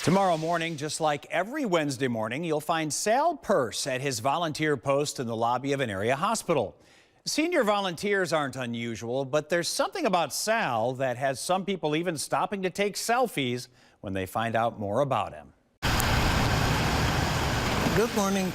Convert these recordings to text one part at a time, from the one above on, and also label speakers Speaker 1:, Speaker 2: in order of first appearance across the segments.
Speaker 1: Tomorrow morning, just like every Wednesday morning, you'll find Sal Purse at his volunteer post in the lobby of an area hospital. Senior volunteers aren't unusual, but there's something about Sal that has some people even stopping to take selfies when they find out more about him.
Speaker 2: Good morning.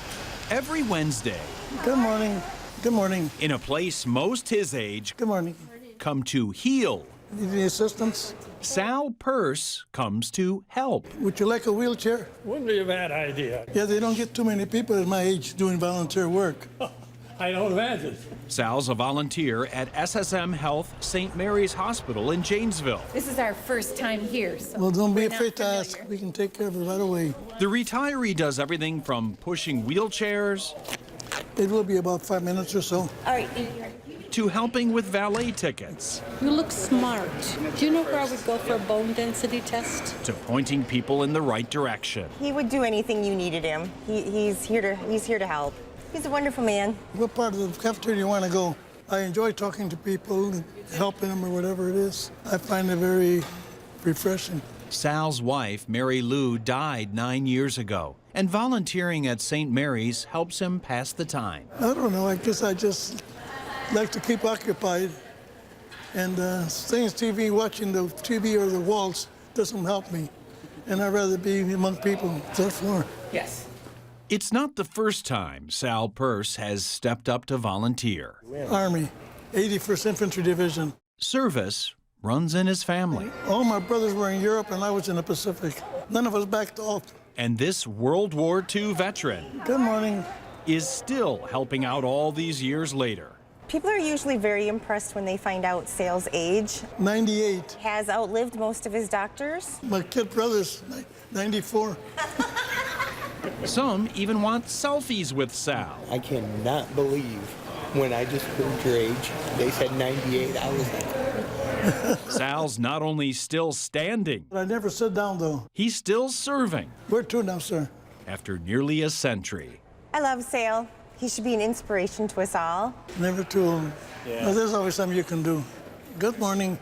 Speaker 1: Every Wednesday.
Speaker 2: Good morning. Good morning.
Speaker 1: In a place most his age.
Speaker 2: Good morning.
Speaker 1: Come to heal.
Speaker 2: Need any assistance?
Speaker 1: Sal Purse comes to help.
Speaker 2: Would you like a wheelchair?
Speaker 3: Wouldn't be a bad idea.
Speaker 2: Yeah, they don't get too many people at my age doing volunteer work.
Speaker 3: I don't imagine.
Speaker 1: Sal's a volunteer at SSM Health St. Mary's Hospital in Janesville.
Speaker 4: This is our first time here, so
Speaker 2: Well, don't be
Speaker 4: we're not
Speaker 2: afraid to
Speaker 4: familiar.
Speaker 2: ask. We can take care of it right away.
Speaker 1: The retiree does everything from pushing wheelchairs
Speaker 2: It will be about 5 minutes or so.
Speaker 4: All right, thank you.
Speaker 1: to helping with valet tickets
Speaker 5: You look smart. Do you know where I would go for a bone density test?
Speaker 1: to pointing people in the right direction.
Speaker 6: He would do anything you needed him. He's here to help. He's a wonderful man.
Speaker 2: What part of the cafeteria do you want to go? I enjoy talking to people and helping them or whatever it is. I find it very refreshing.
Speaker 1: Sal's wife, Mary Lou, died 9 years ago, and volunteering at St. Mary's helps him pass the time.
Speaker 2: I don't know. I guess I just like to keep occupied. And staying TV, watching the TV or the walls doesn't help me. And I'd rather be among people. Therefore,
Speaker 4: Yes.
Speaker 1: It's not the first time Sal Purse has stepped up to volunteer.
Speaker 2: Army, 81st Infantry Division.
Speaker 1: Service runs in his family.
Speaker 2: All my brothers were in Europe and I was in the Pacific. None of us backed off.
Speaker 1: And this World War II veteran
Speaker 2: Good morning.
Speaker 1: is still helping out all these years later.
Speaker 6: People are usually very impressed when they find out Sal's age.
Speaker 2: 98.
Speaker 6: Has outlived most of his doctors.
Speaker 2: My kid brother's 94.
Speaker 1: Some even want selfies with Sal.
Speaker 7: I cannot believe when I just heard your age, they said 98. I was like,
Speaker 1: Sal's not only still standing,
Speaker 2: I never sit down, though.
Speaker 1: he's still serving
Speaker 2: Where to now, sir?
Speaker 1: after nearly a century.
Speaker 6: I love Sal. He should be an inspiration to us all.
Speaker 2: Never too old. Well, there's always something you can do. Good morning.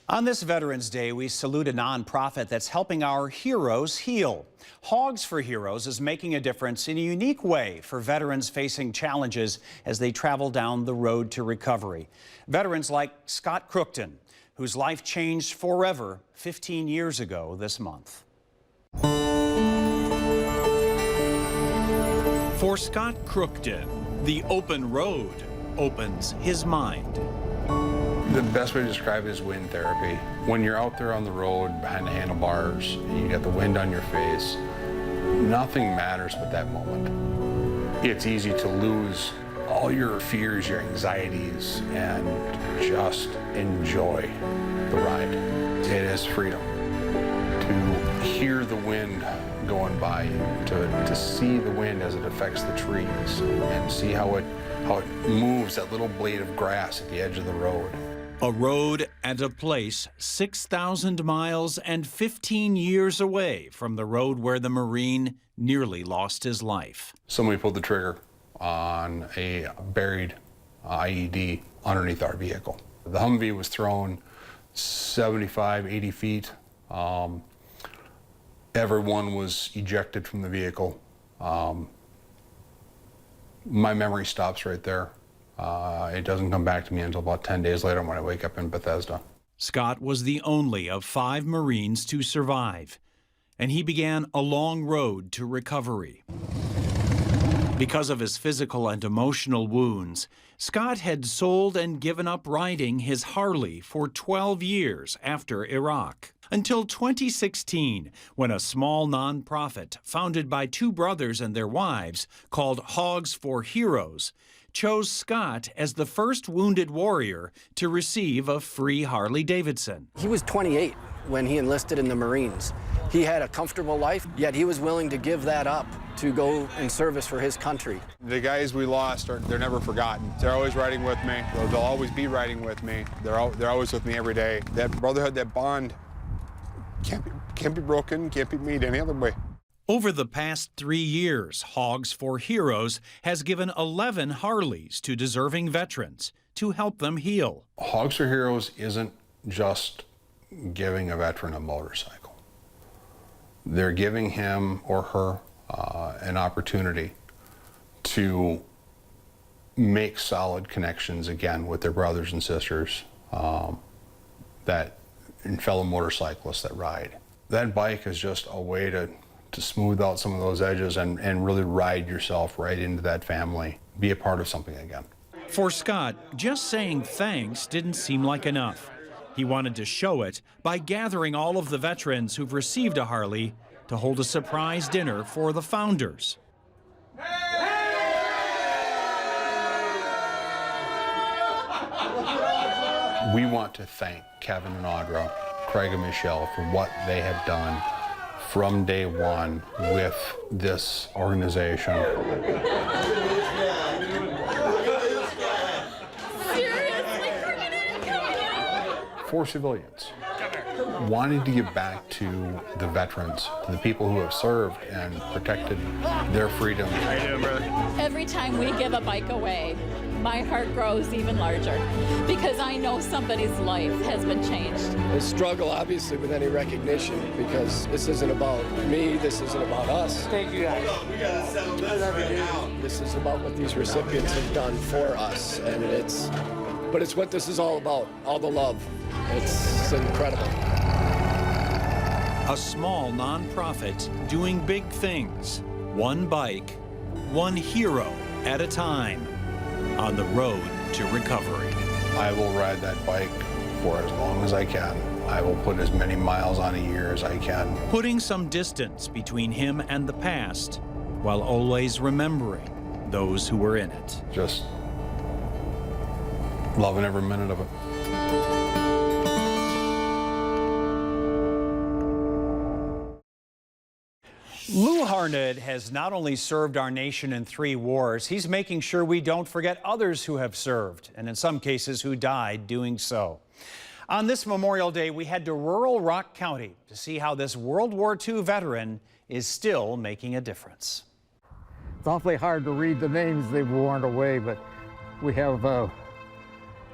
Speaker 1: On this Veterans Day, we salute a nonprofit that's helping our heroes heal. HOGS for Heroes is making a difference in a unique way for veterans facing challenges as they travel down the road to recovery. Veterans like Scott Crookton, whose life changed forever 15 years ago this month. For Scott Crookton, the open road opens his mind.
Speaker 8: The best way to describe it is wind therapy. When you're out there on the road behind the handlebars and you got the wind on your face, nothing matters but that moment. It's easy to lose all your fears, your anxieties, and just enjoy the ride. It is freedom. To hear the wind going by you, to see the wind as it affects the trees and see how it moves that little blade of grass at the edge of the road.
Speaker 1: A road and a place 6,000 miles and 15 years away from the road where the Marine nearly lost his life.
Speaker 8: Somebody pulled the trigger on a buried IED underneath our vehicle. The Humvee was thrown 75, 80 feet. Everyone was ejected from the vehicle. My memory stops right there. It doesn't come back to me until about 10 days later when I wake up in Bethesda.
Speaker 1: Scott was the only of 5 Marines to survive, and he began a long road to recovery. Because of his physical and emotional wounds, Scott had sold and given up riding his Harley for 12 years after Iraq, until 2016, when a small nonprofit founded by 2 brothers and their wives called HOGS for Heroes chose Scott as the first wounded warrior to receive a free Harley-Davidson.
Speaker 9: He was 28 when he enlisted in the Marines. He had a comfortable life, yet he was willing to give that up to go in service for his country.
Speaker 10: The guys we lost, they're never forgotten. They're always riding with me. They'll always be riding with me. They're always with me every day. That brotherhood, that bond can't be broken, can't be made any other way.
Speaker 1: Over the past 3 years, HOGS for Heroes has given 11 Harleys to deserving veterans to help them heal.
Speaker 8: HOGS for Heroes isn't just giving a veteran a motorcycle. They're giving him or her an opportunity to make solid connections again with their brothers and sisters and fellow motorcyclists that ride. That bike is just a way to smooth out some of those edges and really ride yourself right into that family, be a part of something again.
Speaker 1: For Scott, just saying thanks didn't seem like enough. He wanted to show it by gathering all of the veterans who've received a Harley to hold a surprise dinner for the founders.
Speaker 8: We want to thank Kevin and Audra, Craig and Michelle for what they have done from day one with this organization. For civilians, wanting to give back to the veterans, to the people who have served and protected their freedom. How you doing, brother?
Speaker 5: Every time we give a bike away, my heart grows even larger because I know somebody's life has been changed.
Speaker 9: I struggle, obviously, with any recognition because this isn't about me, this isn't about us.
Speaker 7: Thank you, guys.
Speaker 9: This is about what these recipients have done for us, and it's what this is all about, all the love. It's incredible.
Speaker 1: A small nonprofit doing big things, one bike, one hero at a time, on the road to recovery.
Speaker 8: I will ride that bike for as long as I can. I will put as many miles on a year as I can.
Speaker 1: Putting some distance between him and the past, while always remembering those who were in it.
Speaker 8: Just loving every minute of it.
Speaker 11: Lou Harned has not only served our nation in 3 wars, he's making sure we don't forget others who have served, and in some cases who died doing so. On this Memorial Day, we head to rural Rock County to see how this World War II veteran is still making a difference.
Speaker 12: It's awfully hard to read the names they've worn away, but we have World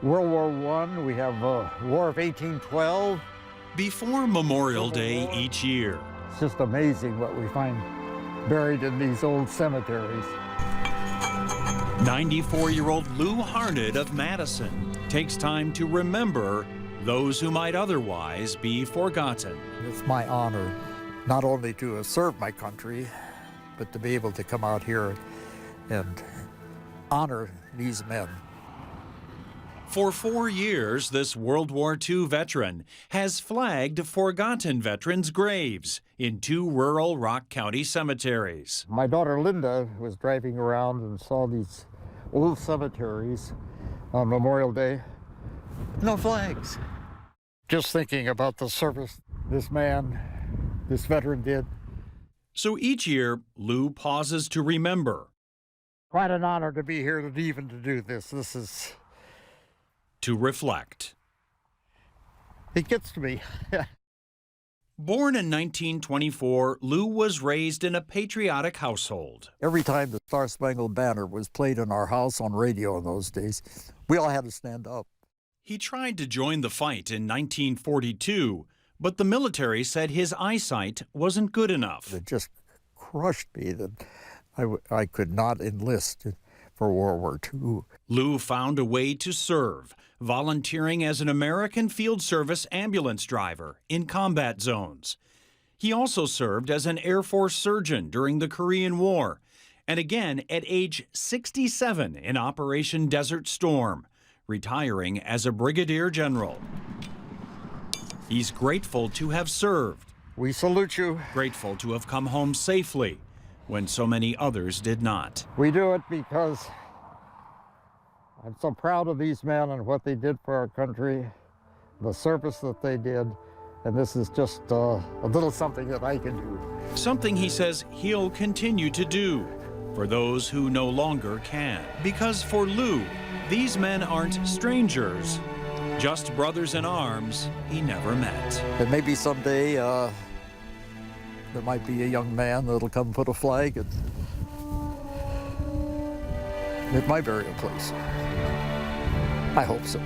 Speaker 12: War I, we have War of 1812.
Speaker 1: Before Memorial Day each year,
Speaker 12: it's just amazing what we find buried in these old cemeteries.
Speaker 1: 94-year-old Lou Harned of Madison takes time to remember those who might otherwise be forgotten.
Speaker 12: It's my honor not only to have served my country, but to be able to come out here and honor these men.
Speaker 1: For 4 years, this World War II veteran has flagged forgotten veterans' graves in 2 rural Rock County cemeteries.
Speaker 12: My daughter Linda was driving around and saw these old cemeteries on Memorial Day. No flags. Just thinking about the service this veteran did.
Speaker 1: So each year, Lou pauses to remember.
Speaker 12: Quite an honor to be here and even to do this.
Speaker 1: To reflect.
Speaker 12: It gets to me.
Speaker 1: Born in 1924, Lou was raised in a patriotic household.
Speaker 12: Every time the Star Spangled Banner was played in our house on radio in those days, we all had to stand up.
Speaker 1: He tried to join the fight in 1942, but the military said his eyesight wasn't good enough.
Speaker 12: It just crushed me that I could not enlist for World War II.
Speaker 1: Lou found a way to serve, volunteering as an American Field Service ambulance driver in combat zones. He also served as an Air Force surgeon during the Korean War, and again at age 67 in Operation Desert Storm, retiring as a brigadier general. He's grateful to have served.
Speaker 12: We salute you.
Speaker 1: Grateful to have come home safely when so many others did not.
Speaker 12: We do it because I'm so proud of these men and what they did for our country, the service that they did, and this is just a little something that I can do.
Speaker 1: Something he says he'll continue to do for those who no longer can. Because for Lou, these men aren't strangers, just brothers in arms he never met.
Speaker 12: And maybe someday there might be a young man that'll come put a flag at my burial place. I hope so.